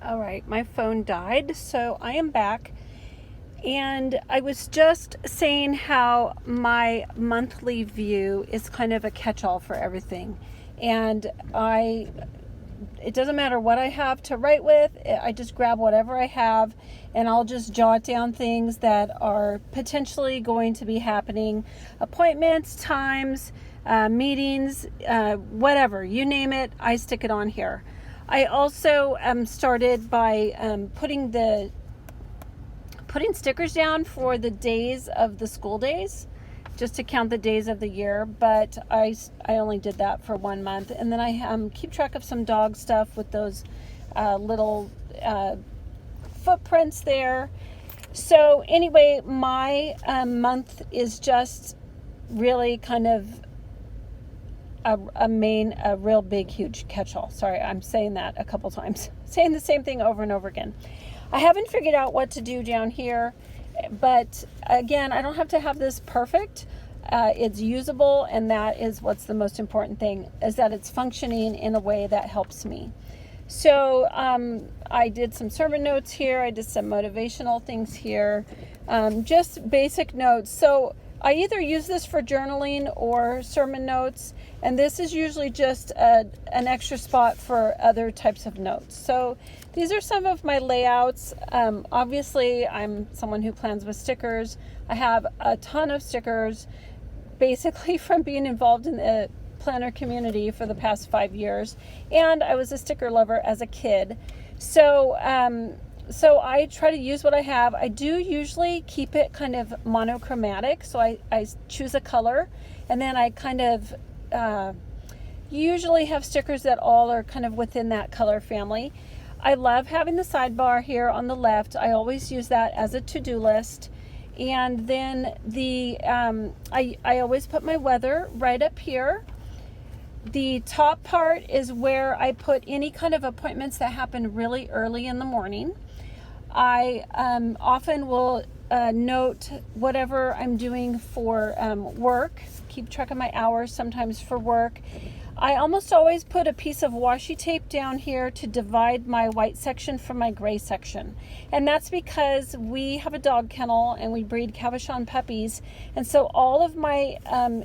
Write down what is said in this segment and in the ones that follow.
All right, my phone died, so I am back. And I was just saying how my monthly view is kind of a catch-all for everything. And it doesn't matter what I have to write with, I just grab whatever I have and I'll just jot down things that are potentially going to be happening, appointments, times, meetings, whatever, you name it, I stick it on here. I also started by putting stickers down for the days of the school days, just to count the days of the year, but I only did that for 1 month. And then I keep track of some dog stuff with those little footprints there. So anyway, my month is just really kind of a real big, huge catch-all. Sorry, I'm saying that a couple times, saying the same thing over and over again. I haven't figured out what to do down here, but again, I don't have to have this perfect. It's usable, and that is what's the most important thing, is that it's functioning in a way that helps me. So I did some sermon notes here. I did some motivational things here, just basic notes. So I either use this for journaling or sermon notes, and this is usually just an extra spot for other types of notes. So these are some of my layouts. Obviously, I'm someone who plans with stickers. I have a ton of stickers, basically from being involved in the planner community for the past 5 years, and I was a sticker lover as a kid. So I try to use what I have. I do usually keep it kind of monochromatic, so I choose a color, and then I kind of usually have stickers that all are kind of within that color family. I love having the sidebar here on the left. I always use that as a to-do list. And then I always put my weather right up here. The top part is where I put any kind of appointments that happen really early in the morning. I often will note whatever I'm doing for work, keep track of my hours sometimes for work. I almost always put a piece of washi tape down here to divide my white section from my gray section. And that's because we have a dog kennel and we breed Cavachon puppies. And so all of my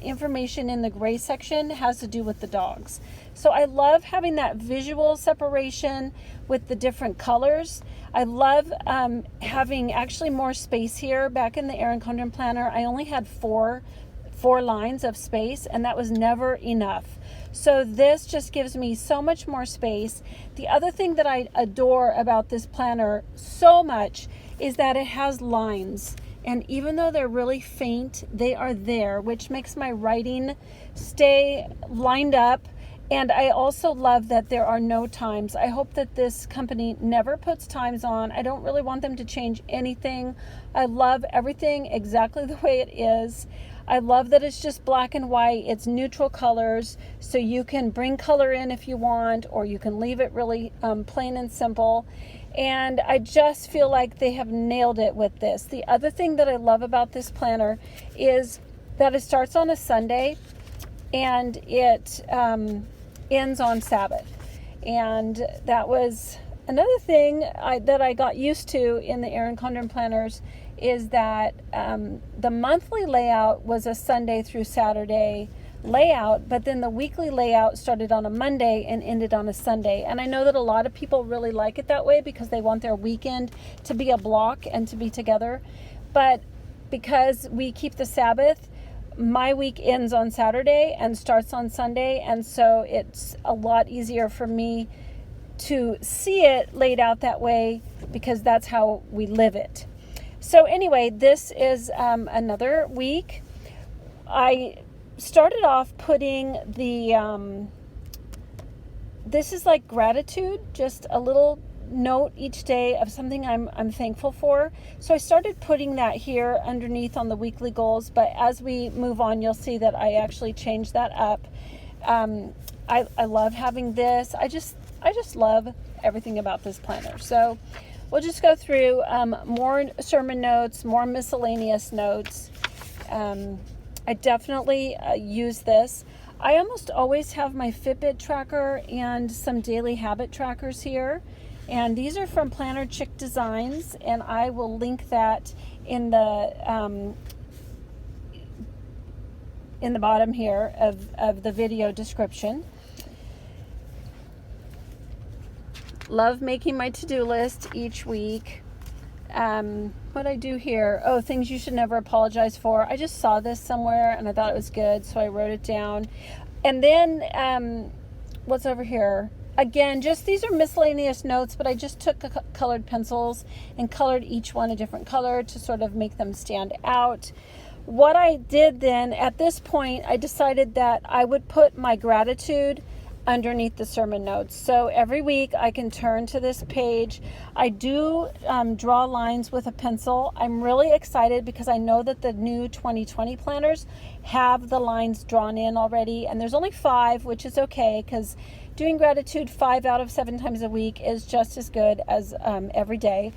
information in the gray section has to do with the dogs. So I love having that visual separation with the different colors. I love having actually more space here. Back in the Erin Condren Planner, I only had four lines of space, and that was never enough. So this just gives me so much more space. The other thing that I adore about this planner so much is that it has lines. And even though they're really faint, they are there, which makes my writing stay lined up. And I also love that there are no times. I hope that this company never puts times on. I don't really want them to change anything. I love everything exactly the way it is. I love that it's just black and white. It's neutral colors, so you can bring color in if you want, or you can leave it really plain and simple. And I just feel like they have nailed it with this. The other thing that I love about this planner is that it starts on a Sunday and it ends on Sabbath. And that was another thing that I got used to in the Erin Condren Planners, is that the monthly layout was a Sunday through Saturday layout, but then the weekly layout started on a Monday and ended on a Sunday. And I know that a lot of people really like it that way because they want their weekend to be a block and to be together. But because we keep the Sabbath, my week ends on Saturday and starts on Sunday, and so it's a lot easier for me to see it laid out that way because that's how we live it. So anyway, this is another week. I started off putting this is like gratitude, just a little note each day of something I'm thankful for. So I started putting that here underneath on the weekly goals, but as we move on, you'll see that I actually changed that up. I love having this. I just love everything about this planner. So we'll just go through more sermon notes, more miscellaneous notes. I definitely use this. I almost always have my Fitbit tracker and some daily habit trackers here. And these are from Planner Chick Designs, and I will link that in the bottom here of the video description. Love making my to-do list each week. What I do here, things you should never apologize for. I just saw this somewhere and I thought it was good, so I wrote it down. And then what's over here? Again, just these are miscellaneous notes, but I just took colored pencils and colored each one a different color to sort of make them stand out. What I did then, at this point, I decided that I would put my gratitude underneath the sermon notes. So every week I can turn to this page. I do draw lines with a pencil. I'm really excited because I know that the new 2020 planners have the lines drawn in already, and there's only 5, which is okay because doing gratitude 5 out of 7 times a week is just as good as every day,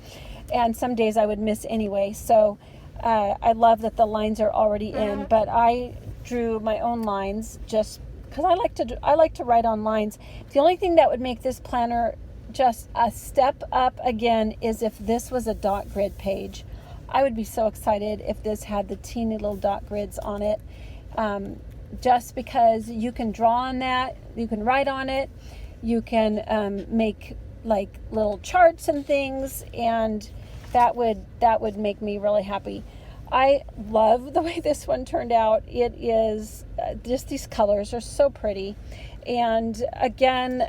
and some days I would miss anyway. So I love that the lines are already in, but I drew my own lines just because I like to write on lines. The only thing that would make this planner just a step up again is if this was a dot grid page. I would be so excited if this had the teeny little dot grids on it, just because you can draw on that, you can write on it, you can make like little charts and things, and that would make me really happy. I love the way this one turned out. It is just, these colors are so pretty. And again,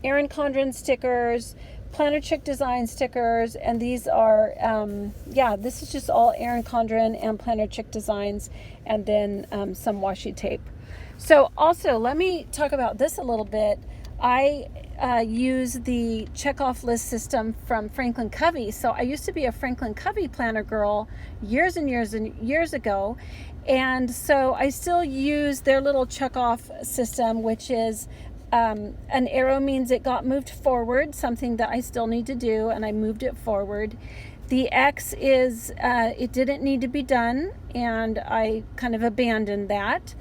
Erin Condren stickers, Planner Chick Design stickers, and these are, this is just all Erin Condren and Planner Chick Designs, and then some washi tape. So also, let me talk about this a little bit. I use the checkoff list system from Franklin Covey. So I used to be a Franklin Covey planner girl years and years and years ago. And so I still use their little checkoff system, which is an arrow means it got moved forward, something that I still need to do, and I moved it forward. The X is it didn't need to be done, and I kind of abandoned that.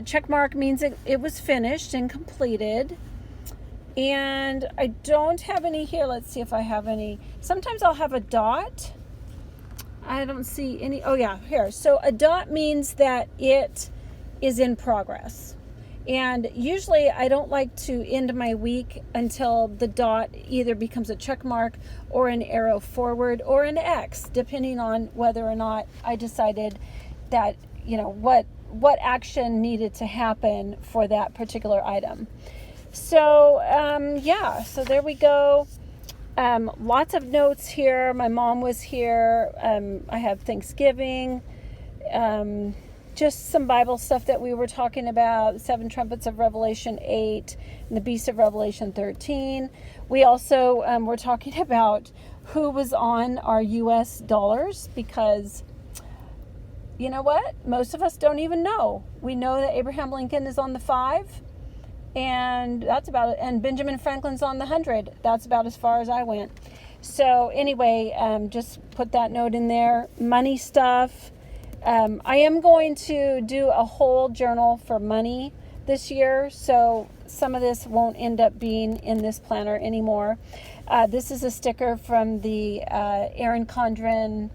Check mark means it was finished and completed. And I don't have any here. Let's see if I have any. Sometimes I'll have a dot. I don't see any. Oh yeah, here. So a dot means that it is in progress. And usually I don't like to end my week until the dot either becomes a check mark or an arrow forward or an X, depending on whether or not I decided that, what action needed to happen for that particular item. So, so there we go. Lots of notes here. My mom was here. I have Thanksgiving. Just some Bible stuff that we were talking about. 7 trumpets of Revelation 8 and the beast of Revelation 13. We also were talking about who was on our U.S. dollars, because you know what? Most of us don't even know. We know that Abraham Lincoln is on the 5. And that's about it. And Benjamin Franklin's on the 100. That's about as far as I went. So anyway, just put that note in there. Money stuff. I am going to do a whole journal for money this year. So some of this won't end up being in this planner anymore. This is a sticker from the Erin Condren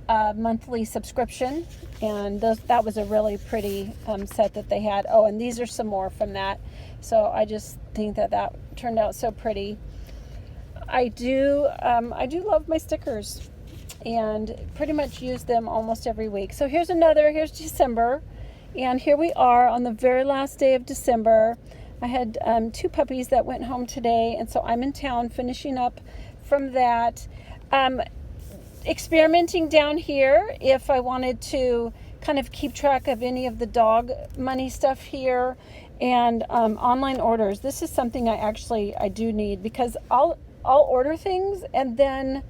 monthly subscription, and that was a really pretty set that they had. And these are some more from that. So I just think that turned out so pretty. I do love my stickers, and pretty much use them almost every week. So here's December, and here we are on the very last day of December. I had 2 puppies that went home today, and so I'm in town finishing up from that. Experimenting down here if I wanted to kind of keep track of any of the dog money stuff here, and online orders. This is something I do need, because I'll order things and then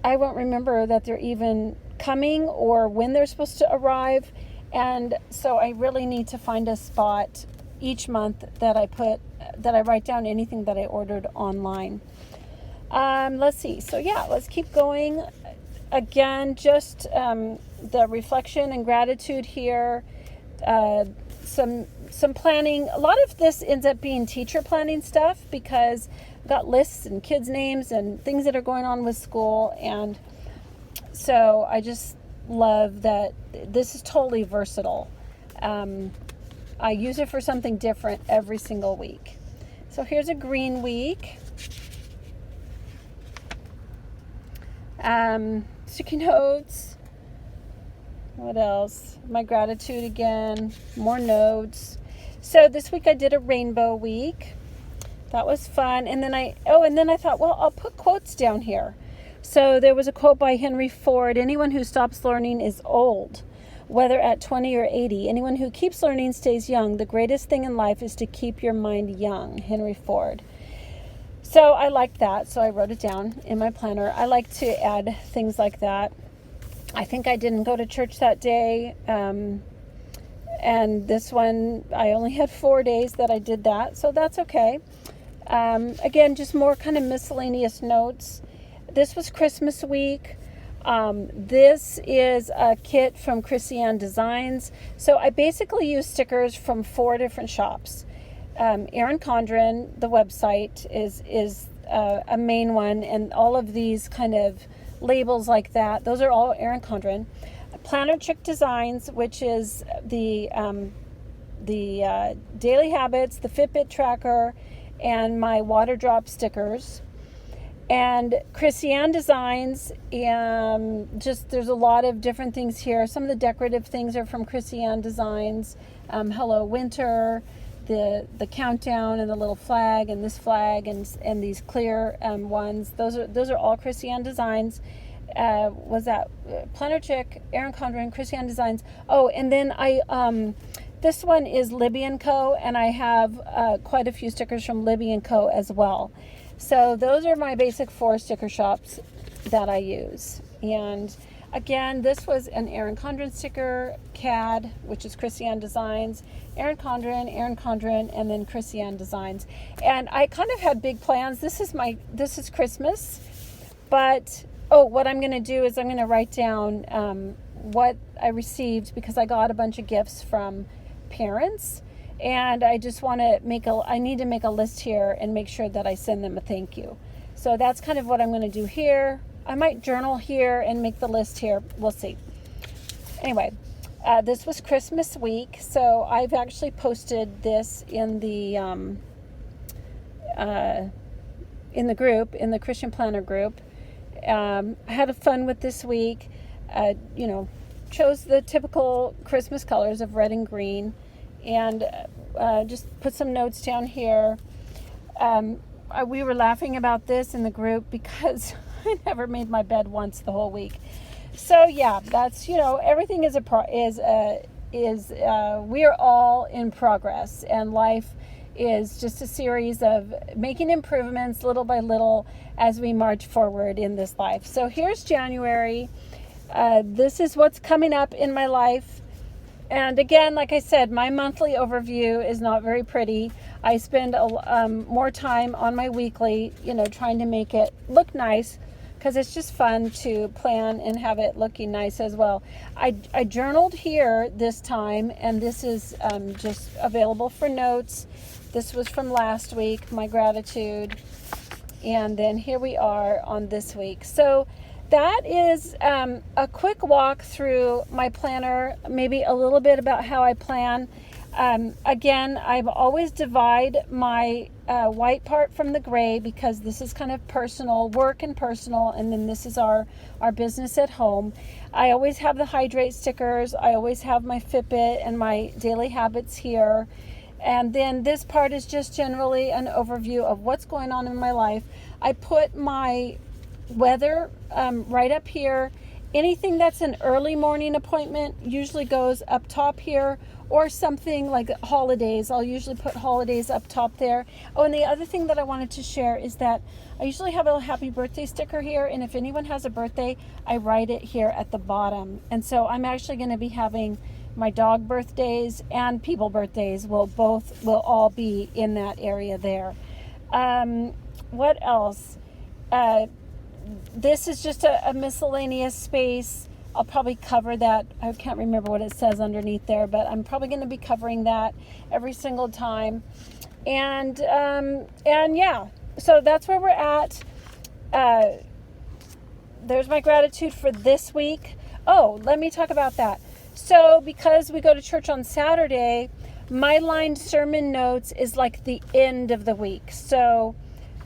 I won't remember that they're even coming or when they're supposed to arrive, and so I really need to find a spot each month that I write down anything that I ordered online. Let's see. So let's keep going. Again, just the reflection and gratitude here. Some some planning. A lot of this ends up being teacher planning stuff because I've got lists and kids' names and things that are going on with school. And so I just love that this is totally versatile. I use it for something different every single week. So here's a green week. Sticky notes. What else? My gratitude again. More notes. So this week I did a rainbow week. That was fun. And then I thought, well, I'll put quotes down here. So there was a quote by Henry Ford: anyone who stops learning is old, whether at 20 or 80. Anyone who keeps learning stays young. The greatest thing in life is to keep your mind young. Henry Ford. So I liked that, so I wrote it down in my planner. I like to add things like that. I think I didn't go to church that day, and this one, I only had 4 days that I did that, so that's okay. Again, just more kind of miscellaneous notes. This was Christmas week. This is a kit from Krissyanne Designs. So I basically use stickers from 4 different shops. Erin Condren, the website, is a main one, and all of these kind of labels like that, those are all Erin Condren. Planner Chick Designs, which is the daily habits, the Fitbit tracker, and my water drop stickers. And Krissyanne Designs, just there's a lot of different things here. Some of the decorative things are from Krissyanne Designs. Hello Winter, the countdown and the little flag and this flag and these clear ones. Those are all Krissyanne Designs. Was that Planner Chick, Erin Condren, Krissyanne Designs. Oh, and then this one is Libby & Co. and I have quite a few stickers from Libby & Co. as well. So those are my basic 4 sticker shops that I use. And again, this was an Erin Condren sticker, CAD, which is Krissyanne Designs, Erin Condren, and then Krissyanne Designs. And I kind of had big plans. This is Christmas, but what I'm going to do is I'm going to write down what I received, because I got a bunch of gifts from parents, and I just want to I need to make a list here and make sure that I send them a thank you. So that's kind of what I'm going to do here. I might journal here and make the list here. We'll see. Anyway, this was Christmas week, so I've actually posted this in the group, in the Christian Planner group. I had fun with this week. Chose the typical Christmas colors of red and green, and just put some notes down here. We were laughing about this in the group because I never made my bed once the whole week. So yeah, that's, everything we are all in progress, and life is just a series of making improvements little by little as we march forward in this life. So here's January. This is what's coming up in my life. And again, like I said, my monthly overview is not very pretty. I spend more time on my weekly, trying to make it look nice, because it's just fun to plan and have it looking nice as well. I journaled here this time, and this is just available for notes. This was from last week, my gratitude. And then here we are on this week. So that is a quick walk through my planner, maybe a little bit about how I plan. Again, I've always divide my white part from the gray, because this is kind of personal, work and personal, and then this is our business at home. I always have the hydrate stickers. I always have my Fitbit and my daily habits here. And then this part is just generally an overview of what's going on in my life. I put my weather right up here. Anything that's an early morning appointment usually goes up top here, or something like holidays. I'll usually put holidays up top there. Oh, and the other thing that I wanted to share is that I usually have a happy birthday sticker here, and if anyone has a birthday, I write it here at the bottom. And so I'm actually going to be having my dog birthdays and people birthdays will all be in that area there. What else? This is just a miscellaneous space. I'll probably cover that. I can't remember what it says underneath there, but I'm probably going to be covering that every single time. And yeah, so that's where we're at. There's my gratitude for this week. Oh, let me talk about that. So because we go to church on Saturday, my lined sermon notes is like the end of the week. So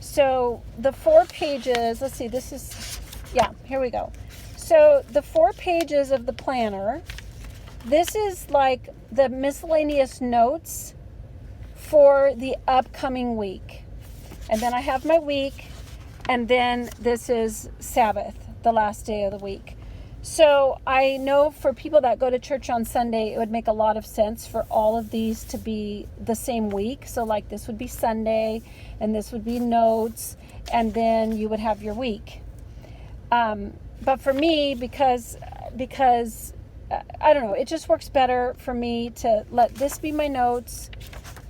the 4 pages, let's see, this is, yeah, here we go. So the 4 pages of the planner, this is like the miscellaneous notes for the upcoming week. And then I have my week, and then this is Sabbath, the last day of the week. So I know for people that go to church on Sunday, it would make a lot of sense for all of these to be the same week. So like this would be Sunday, and this would be notes, and then you would have your week. But for me, because I don't know, it just works better for me to let this be my notes,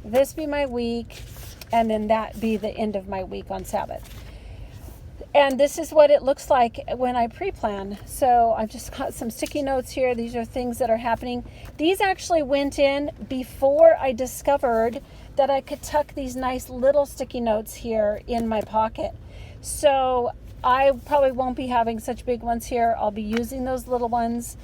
this be my week, and then that be the end of my week on Sabbath. And this is what it looks like when I pre-plan. So I've just got some sticky notes here. These are things that are happening. These actually went in before I discovered that I could tuck these nice little sticky notes here in my pocket. So I probably won't be having such big ones here. I'll be using those little ones.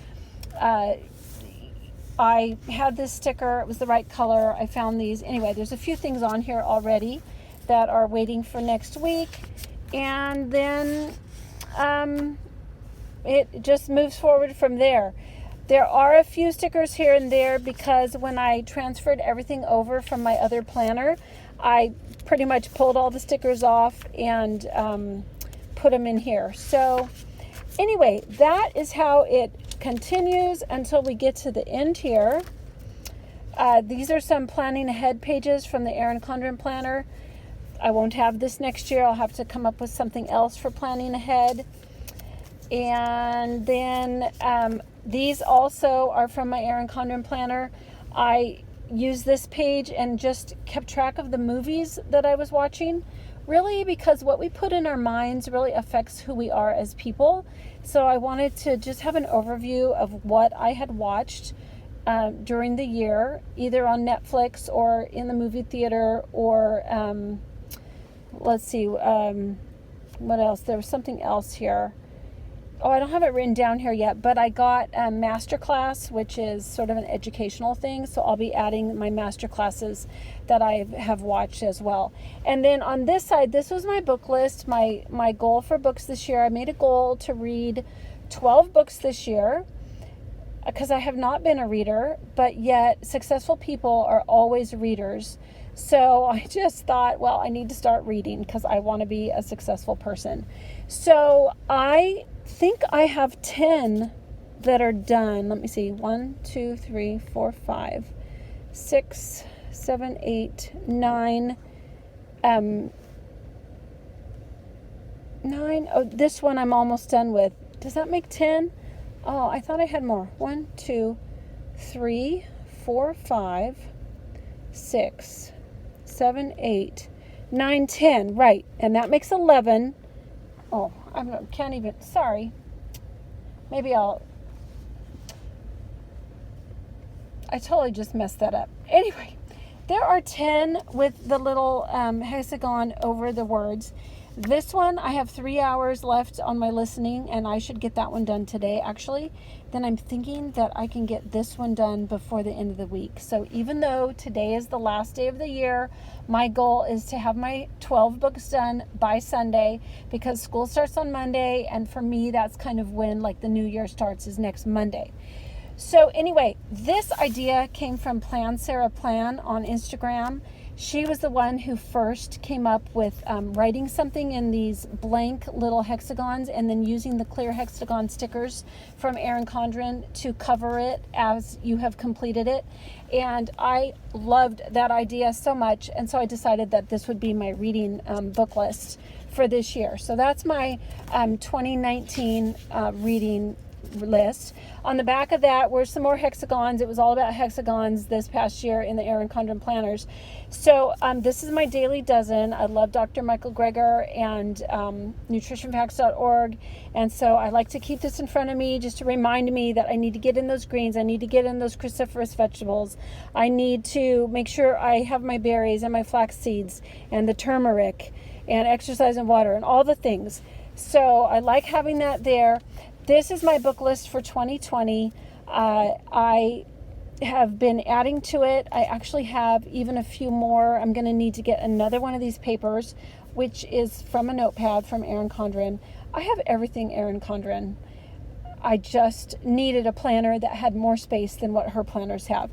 I had this sticker. It was the right color. I found these. Anyway, there's a few things on here already that are waiting for next week. And then it just moves forward from there. There are a few stickers here and there because when I transferred everything over from my other planner, I pretty much pulled all the stickers off and put them in here. So anyway, that is how it continues until we get to the end here. These are some planning ahead pages from the Erin Condren Planner. I won't have this next year. I'll have to come up with something else for planning ahead. And then these also are from my Erin Condren Planner. I used this page and just kept track of the movies that I was watching. Really, because what we put in our minds really affects who we are as people. So I wanted to just have an overview of what I had watched during the year, either on Netflix or in the movie theater or... let's see, what else? There was something else here. Oh, I don't have it written down here yet, but I got a masterclass, which is sort of an educational thing. So I'll be adding my master classes that I have watched as well. And then on this side, this was my book list, my goal for books this year. I made a goal to read 12 books this year because I have not been a reader, but yet successful people are always readers. So I just thought, well, I need to start reading because I want to be a successful person. So I think I have 10 that are done. Let me see. 1, 2, 3, 4, 5, 6, 7, 8, 9. 9. Oh, this one I'm almost done with. Does that make 10? Oh, I thought I had more. 1, 2, 3, 4, 5, 6, 7, 8, 9, 10. Right. And that makes 11. Oh, I can't even. Sorry. Maybe I totally just messed that up. Anyway, there are 10 with the little hexagon over the words. This one, I have 3 hours left on my listening, and I should get that one done today, actually. Then I'm thinking that I can get this one done before the end of the week. So even though today is the last day of the year, my goal is to have my 12 books done by Sunday because school starts on Monday, and for me, that's kind of when like the new year starts is next Monday. So anyway, this idea came from Plan Sarah Plan on Instagram. She was the one who first came up with writing something in these blank little hexagons and then using the clear hexagon stickers from Erin Condren to cover it as you have completed it. And I loved that idea so much. And so I decided that this would be my reading book list for this year. So that's my 2019 reading list. On the back of that were some more hexagons. It was all about hexagons this past year in the Erin Condren Planners. So this is my daily dozen. I love Dr. Michael Greger and nutritionfacts.org, and so I like to keep this in front of me just to remind me that I need to get in those greens. I need to get in those cruciferous vegetables. I need to make sure I have my berries and my flax seeds and the turmeric and exercise and water and all the things. So I like having that there. This is my book list for 2020. I have been adding to it. I actually have even a few more. I'm going to need to get another one of these papers, which is from a notepad from Erin Condren. I have everything Erin Condren. I just needed a planner that had more space than what her planners have.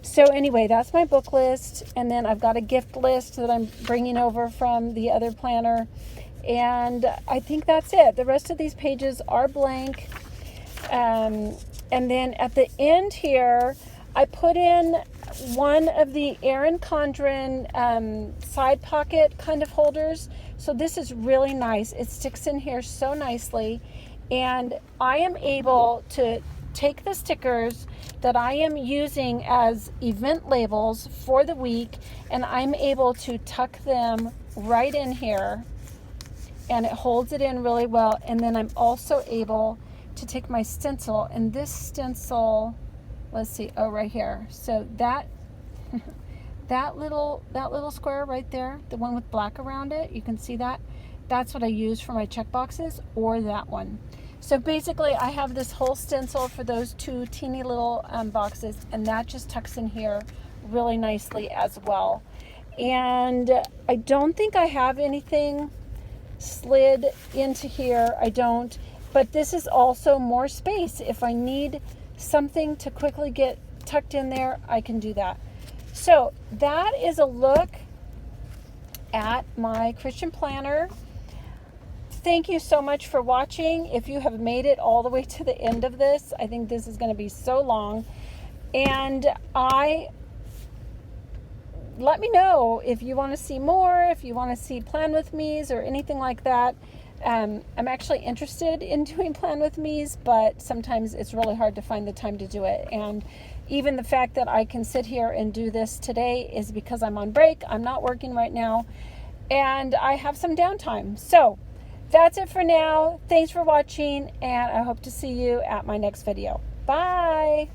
So anyway, that's my book list. And then I've got a gift list that I'm bringing over from the other planner. And I think that's it. The rest of these pages are blank. And then at the end here, I put in one of the Erin Condren side pocket kind of holders. So this is really nice. It sticks in here so nicely. And I am able to take the stickers that I am using as event labels for the week, and I'm able to tuck them right in here, and it holds it in really well. And then I'm also able to take my stencil, and this stencil, let's see, oh, right here. So that that little square right there, the one with black around it, you can see that. That's what I use for my check boxes, or that one. So basically I have this whole stencil for those two teeny little boxes, and that just tucks in here really nicely as well. And I don't think I have anything slid into here. I don't, but this is also more space. If I need something to quickly get tucked in there, I can do that. So that is a look at my Krissyanne planner. Thank you so much for watching. If you have made it all the way to the end of this, I think this is going to be so long. And let me know if you want to see more, if you want to see Plan With Me's or anything like that. I'm actually interested in doing Plan With Me's, but sometimes it's really hard to find the time to do it. And even the fact that I can sit here and do this today is because I'm on break. I'm not working right now, and I have some downtime. So that's it for now. Thanks for watching, and I hope to see you at my next video. Bye.